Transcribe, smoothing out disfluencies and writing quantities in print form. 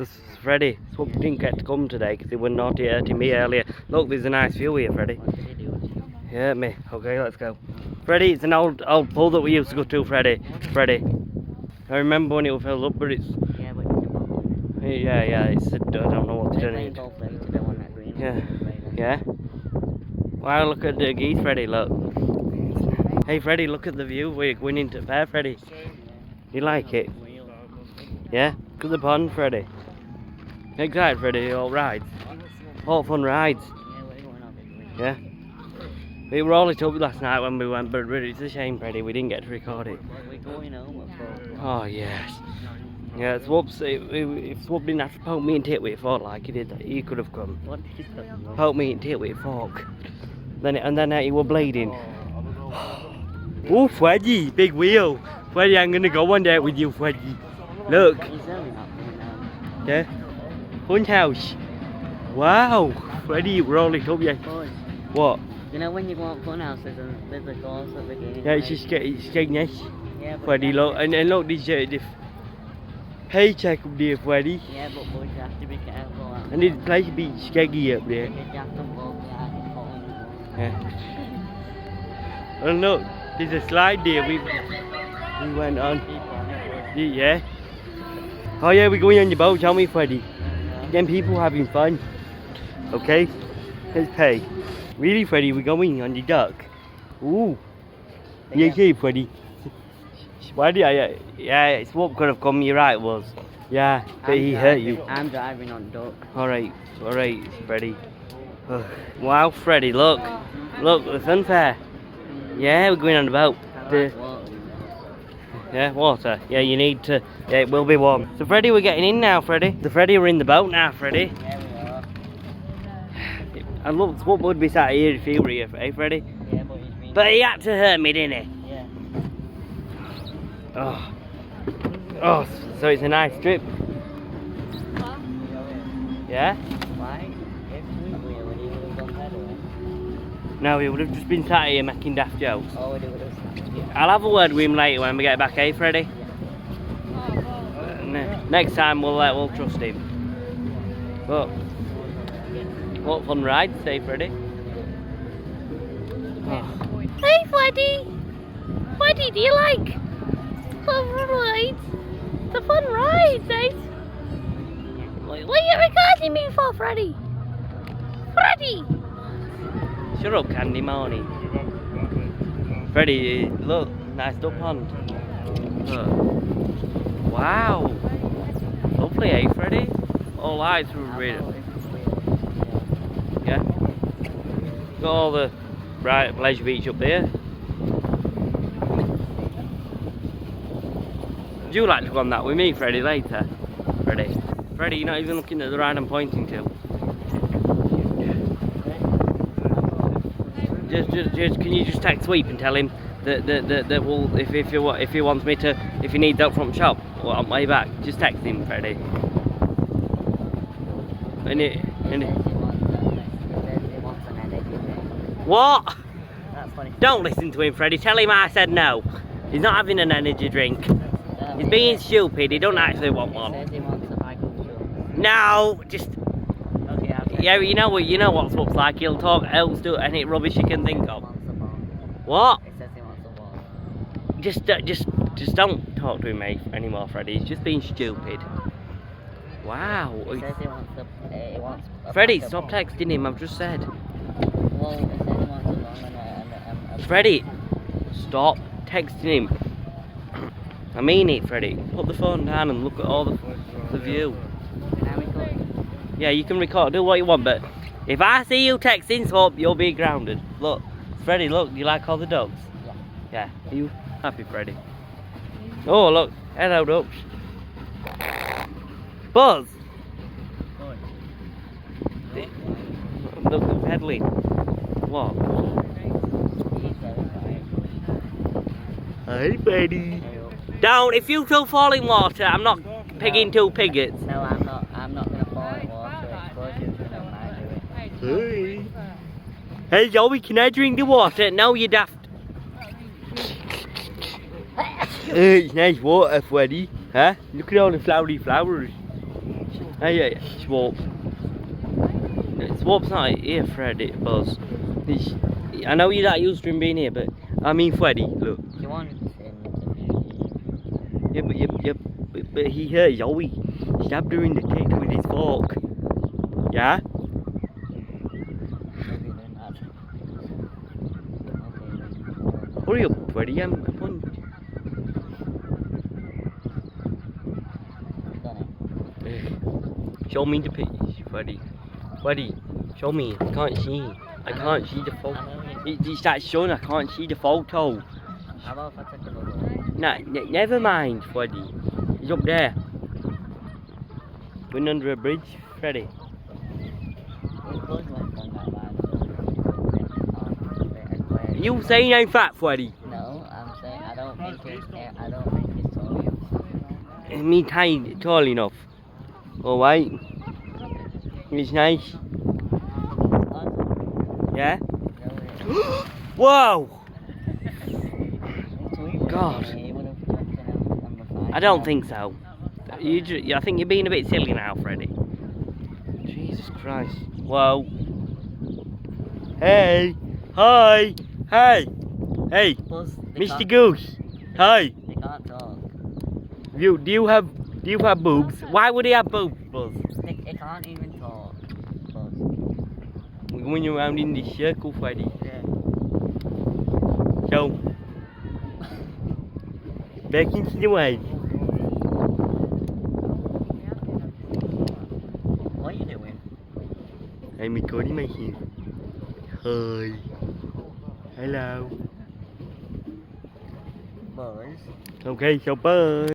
Just Freddie, Swoop didn't get to come today because he was naughty hurting me earlier. Look, there's a nice view here, Freddie. What did he do with you? Yeah, me. Okay, let's go. Freddie, it's an old pool that we used to go to, Freddie. Freddie. I remember when it was filled up, but it's... Yeah, but it's about Yeah, it's... I don't know what to do. playing golf later, the one that green. Yeah. Yeah? Wow, look at the geese, Freddie, look. Hey, Freddie, look at the view. We're going into fair, Freddie. You like it? Yeah? Look at the pond, Freddie. Excited, Freddie, all rides. All fun rides. Yeah? We were all lit up last night when we went, but really, it's a shame, Freddie, we didn't get to record it. We're going home at 4 Oh, yes. Yeah, Swoops, if Swoop didn't have to poke me and tit with a fork like he did, he could have come. What did he say? Poke me and tit with a fork. Then he was bleeding. Oh, Freddie, big wheel. Freddie, I'm going to go one day with you, Freddie. Look. He's only not going now. Yeah? Fun house. Wow. Freddie, we're all lit up, yeah. Boy, What? you know when you go up Funhouse, there's a course at the beginning. Yeah, it's just getting nice. Yeah, but Freddie, look. And look, this paycheck up there, Freddie. yeah, but boys, you have to be careful. And this place be skeggy up there. You have to walk behind and fall in the water. Yeah. And look, there's a slide there we went on. People on it. Yeah. Oh yeah, we're going on your boat, aren't we, Freddie? Them people having fun. Okay? Let's pay. Really, Freddie, we're going on the duck. Ooh. Yeah, okay, Freddie. Why did I? Yeah, Swoop could have come, you're right, it was. Yeah, but he hurt you. I'm driving on duck. Alright, Freddie. Wow, Freddie, look. Look, the funfair. Yeah, we're going on the boat. Yeah, water. Yeah, you need to. Yeah, it will be warm. So, Freddie, we're getting in now, Freddie. So, Freddie, we're in the boat now, Freddie. Yeah, we are. And look, Swoop would be sat here if he were here, eh, Freddie? Yeah, but he's been... But he had to hurt me, didn't he? Yeah. Oh, so it's a nice trip. Yeah? Why? If we were, would he would have gone better? No, he would have just been sat here making daft jokes. Oh, would he would have snapped you? I'll have a word with him later when we get back, eh, Freddie? Next time we'll trust him. But what fun ride today, Freddie? Oh. Hey, Freddie! Freddie, do you like fun rides? The fun rides, eh? What are you recording me for, Freddie? Freddie! Shut up, Candy Marnie. Freddie, look, nice duck pond. Look. Wow. Lovely, eh, Freddie? All lights were real. Yeah. Got all the bright pleasure beach up there. Would you like to go on that with me, Freddie, later? Freddie, you're not even looking at the ride I'm pointing to. Just can you just text Sweep and tell him that we'll, if he wants me to, if he needs help from shop or on my way back, just text him, Freddie. What? That's funny. Don't listen to him, Freddie. Tell him I said no. He's not having an energy drink. He's being stupid. He don't actually want one. Says he wants a bag of sugar. No, just Okay, I'll yeah. You know what Swoop's like. He'll talk else do any rubbish you can think of. What? It says he wants a ball. Just don't talk to him anymore, Freddie. He's just being stupid. Wow. It says he wants a Freddie, bag of stop balls. texting him. I've just said. Well, it says he wants a long and Freddie, stop texting him. I mean it, Freddie. Put the phone down and look at all the view. Can I record? Yeah, you can record, do what you want, but if I see you texting Swoop, you'll be grounded. Look, Freddie, look, do you like all the dogs? Yeah. Yeah. Are you happy, Freddie? Oh, look, hello, ducks. Buzz! Look, they're peddling. What? Hey, Freddie. Don't, if you two fall in water, I'm not pigging two piggets. No, I'm not gonna fall in water. Expose you to no mind. Hey. Hey, Joey, can I drink the water? No, you daft. It's nice water, Freddie. Huh? Look at all the flowery flowers. Hey, Swap. Swap's not here, Freddy, Buzz. I know you're not used to him being here, but I mean Freddy, look. You want him Yeah, but he hurt Zoe. Stabbed her in the teeth with his fork. Yeah? maybe they're not. Okay. Hurry up, Freddy, I'm on. Done Show me the picture, Freddy. Freddy, show me. I can't see. I can't see the it. photo. I know you. It's that sun, I can't see the photo. How about if I took a look? Nah, never mind, Freddy. He's up there. Went under a bridge, Freddy. It was one from that last. You saying I'm fat, Freddy? No, I'm saying I don't think it's tall enough. Me tall enough. Alright. It's nice. Yeah? Whoa! God. I don't think so. I think you're being a bit silly now, Freddy. Jesus Christ. Whoa. Hey. Hi. Hey. Hey. Mr. Goose. Hi. They can't talk. Do you have boobs? Why would he have boobs, Buzz? They can't even talk. Buzz. We're going around in this circle, Freddy. Yeah. So, back into the way. What are you doing? I'm recording myself. Hi. Hello. Buzz. Okay, so bye.